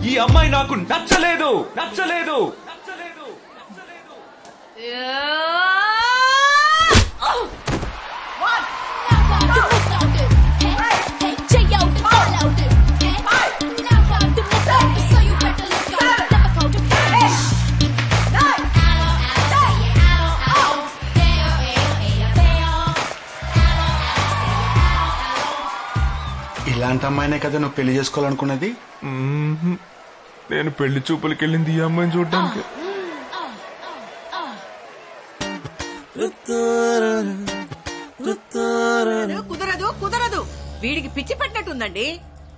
ఈ అమ్మాయి నాకు నచ్చలేదు నచ్చలేదు నచ్చలేదు నచ్చలేదు. ఇలాంటి అమ్మాయినే కదా నువ్వు పెళ్లి చేసుకోవాలనుకున్నది? నేను పెళ్లి చూపులకి వెళ్ళింది ఈ అమ్మాయిని చూడడానికి. కుదరదు కుదరదు, వీడికి పిచ్చి పట్టినట్టుందండి.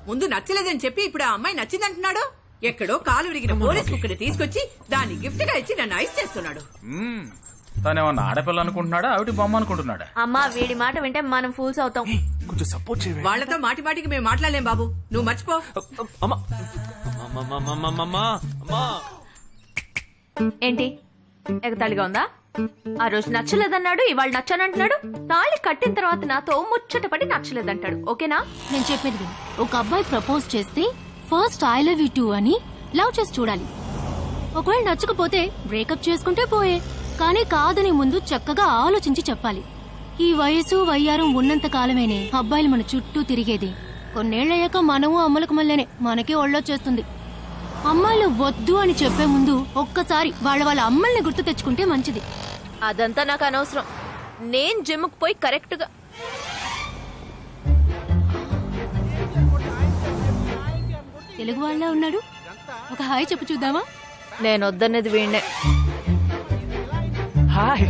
ముందు నచ్చలేదని చెప్పి ఇప్పుడు ఆ అమ్మాయి నచ్చిందంటున్నాడు. ఎక్కడో కాలు విరిగిన పోలీస్ కుక్కని తీసుకొచ్చి దాన్ని గిఫ్ట్ గా ఇచ్చి నన్ను ఐస్ చేస్తున్నాడు. తనేమన్నా ఆడపిల్ల అనుకుంటున్నాడా ఆవిడ బొమ్మ అనుకుంటున్నాడా? అమ్మా వీడి మాట వింటే మనం ఫూల్స్ అవుతాం. కొంచెం సపోర్ట్ చేయ. వాళ్లతో మాటి మాటికి మేము మాట్లాడలేం బాబు, నువ్వు మర్చిపో. ఏంటి ఎగతాళిగా ఉందా? ఆ రోజు నచ్చలేదన్నాడు, ఇవాళ నచ్చానంటున్నాడు. తాళి కట్టిన తర్వాత నాతో ముచ్చట పడి నచ్చలేదంటాడు. ఓకేనా? నేను చెప్పేది ఒక అబ్బాయి ప్రపోజ్ చేస్తే first I love you two అని లవ్ చేసి చూడాలి. ఒకవేళ నచ్చకపోతే బ్రేకప్ చేసుకుంటే పోయే, కానీ కాదని ముందు చక్కగా ఆలోచించి చెప్పాలి. ఈ వయసు వయ్యారం ఉన్నంత కాలమేనే అబ్బాయిలు మన చుట్టూ తిరిగేది. కొన్నేళ్లయ్యాక మనము అమ్మలకు మళ్ళీనే మనకే ఒళ్ళొచ్చేస్తుంది. అమ్మాయిలు వద్దు అని చెప్పే ముందు ఒక్కసారి వాళ్ళ అమ్మల్ని గుర్తు తెచ్చుకుంటే మంచిది. అదంతా నాకు అనవసరం. నేను జిమ్కి పోయి కరెక్ట్ గా తెలుగు వాళ్ళ ఉన్నాడు, ఒక హాయ్ చెప్పు చూద్దామా? నేను వద్దనేది వీణ్ణే. హాయ్.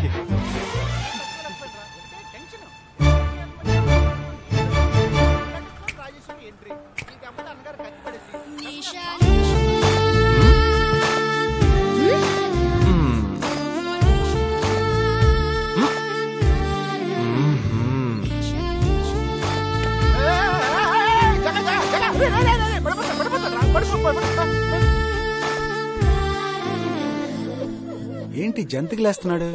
ఏంటి జంతికలేస్తున్నాడు?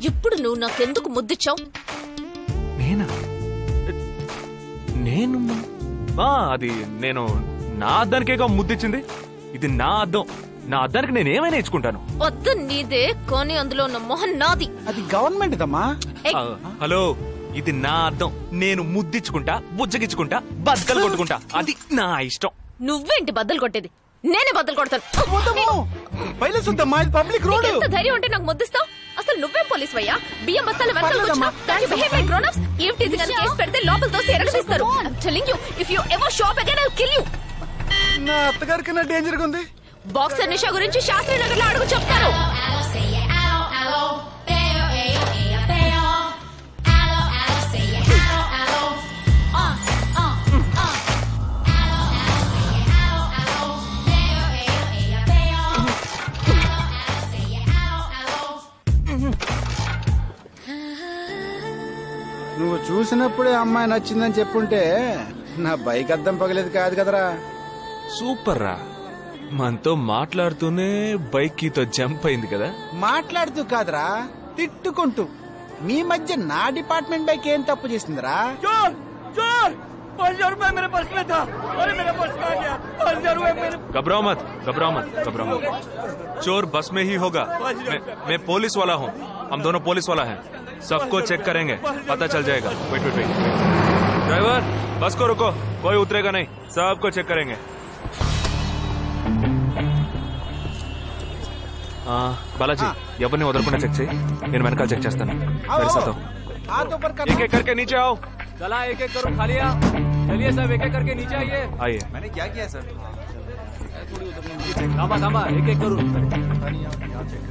ఇప్పుడు నువ్వు నాకెందుకు ముద్దిచ్చావు? నేను అది నేను నా అద్దానికేగా ముద్దిచ్చింది. ఇది నా అద్దం. నా అద్దానికి నేనేమైనా ఇచ్చుకుంటాను. అద్దం నీదే, కానీ అందులో ఉన్న మొహం నాది. అది గవర్నమెంట్ దమ్మా. హలో, ఇది నా అద్దం. నేను ముద్దిచ్చుకుంటా, బుజ్జగిచ్చుకుంటా, బద్దలు కొట్టుకుంటా. అది నా ఇష్టం. నువ్వేంటి బద్దలు కొట్టేది? నేనే బద్దలు కొడతాను. Public road. ఎంత ధైర్యం ఉంటే నాకు ముద్దిస్తావు? అసలు నువ్వేం పోలీస్ వయ్యా? బియ్యం బస్తాల కేసు పెడితే లోపల తోసి ఎరగదీస్తారు. నా అత్తగారి కన్నా డేంజర్ గా ఉంది. బాక్సర్ నిషా గురించి శాస్త్రి నగర్ లో అడుగు చెప్తారు. నువ్వు చూసినప్పుడే అమ్మాయి నచ్చిందని చెప్పుంటే నా బైక్ అద్దం పగలేదు కాదు కదరా. సూపర్ రా. మనతో మాట్లాడుతూనే బైక్ కీతో జంప్ అయింది కదా. మాట్లాడుతూ కాదురా, తిట్టుకుంటూ. మీ మధ్య నా డిపార్ట్మెంట్ బైక్ ఏం తప్పు చేసిందిరా? घबराओ मत, घबराओ मत, घबराओ मत. चोर बस में ही होगा. मैं पुलिस वाला हूँ. हम दोनों पुलिस वाला हैं. सबको चेक करेंगे, पता चल जाएगा. Wait wait wait. ड्राइवर, बस को रुको. कोई उतरेगा नहीं. सबको चेक करेंगे. बालाजी, ఎవరిని వదలకుండా చెక్ చేయి. నేను వెనకాల చెక్ చేస్తాను. एक एक करके नीचे आओ. चला एक एक करो. खाली चलिए सब एक एक करके नीचे आइए. आइए. मैंने क्या किया सर? थामा थामा एक एक करो.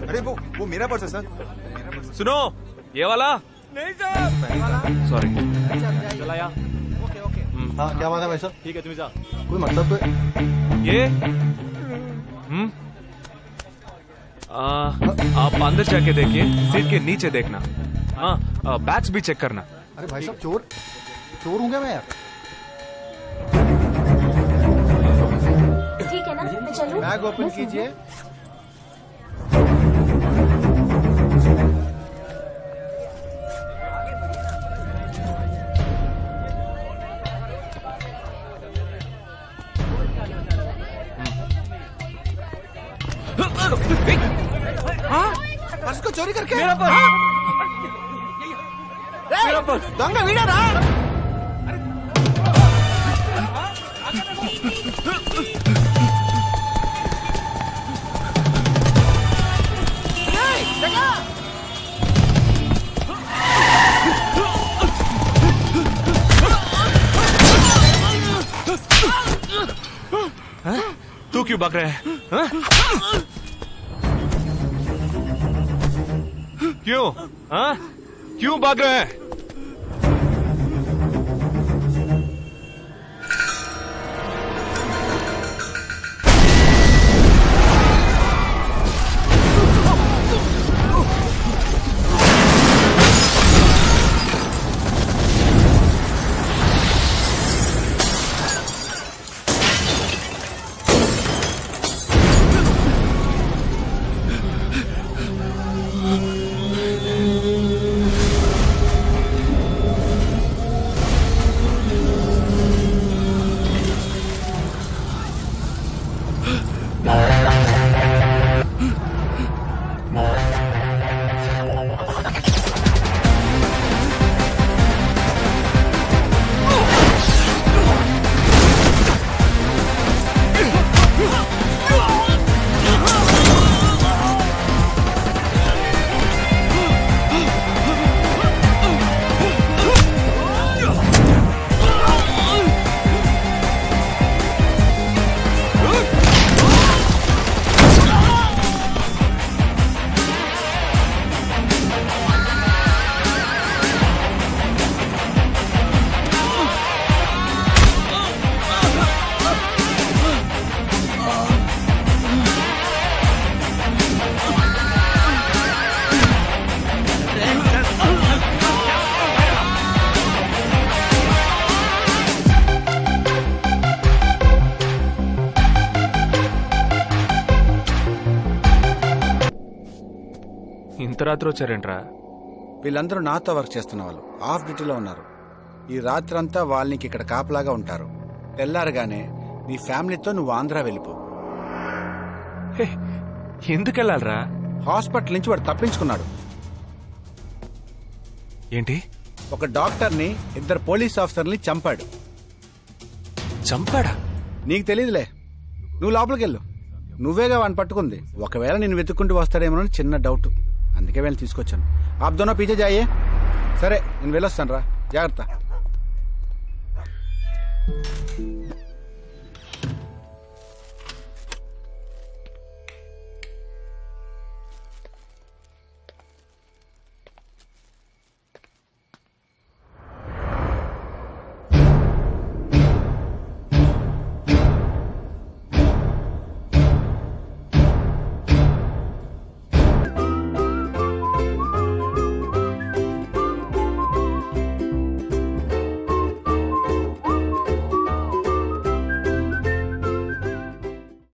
अरे वो मेरा पर्स है सर. सुनो, ये वाला नहीं सर. सॉरी. चला यार. Okay okay. हाँ क्या बात है भाई साहब? ठीक है तुम्हें जा. कोई मतलब तो ये आप अंदर जाके देखिए, सीट के नीचे देखना। हाँ, बैग्स भी चेक करना। अरे भाई साहब चोर चोर हूँ क्या मैं यार? ठीक है ना, मैं चलूं? बैग ओपन कीजिए। पर्स को चोरी करके मेरा पर्स दंगा वीड़ा रा तू क्यों भाग रहा है? क्यों? हाँ? क्यों भाग रहा है? ఇంత రాత్రి వచ్చారేంట్రా? వీళ్ళందరూ నాతో వర్క్ చేస్తున్న వాళ్ళు, ఆఫ్ డ్యూటీలో ఉన్నారు. ఈ రాత్రంతా వాళ్ళకి ఇక్కడ కాపలాగా ఉంటారు. తెల్లారగానే నీ ఫ్యామిలీతో నువ్వు ఆంధ్ర వెళ్ళిపో. ఎందుకెళ్ళాలరా? హాస్పిటల్ నుంచి వాడు తప్పించుకున్నాడు. ఏంటి? ఒక డాక్టర్ని, 2 పోలీస్ ఆఫీసర్ని చంపాడు. చంపాడా? నీకు తెలియదులే, నువ్వు లోపలికి వెళ్ళు. నువ్వేగా వాడిని పట్టుకుంది. ఒకవేళ నేను వెతుక్కుంటూ వస్తాడేమోనని చిన్న డౌట్, అందుకే వెళ్ళి తీసుకొచ్చాను. ఆప్ దోనో పీछे जाइए. సరే నేను వెళ్ళొస్తాను రా, జాగ్రత్త.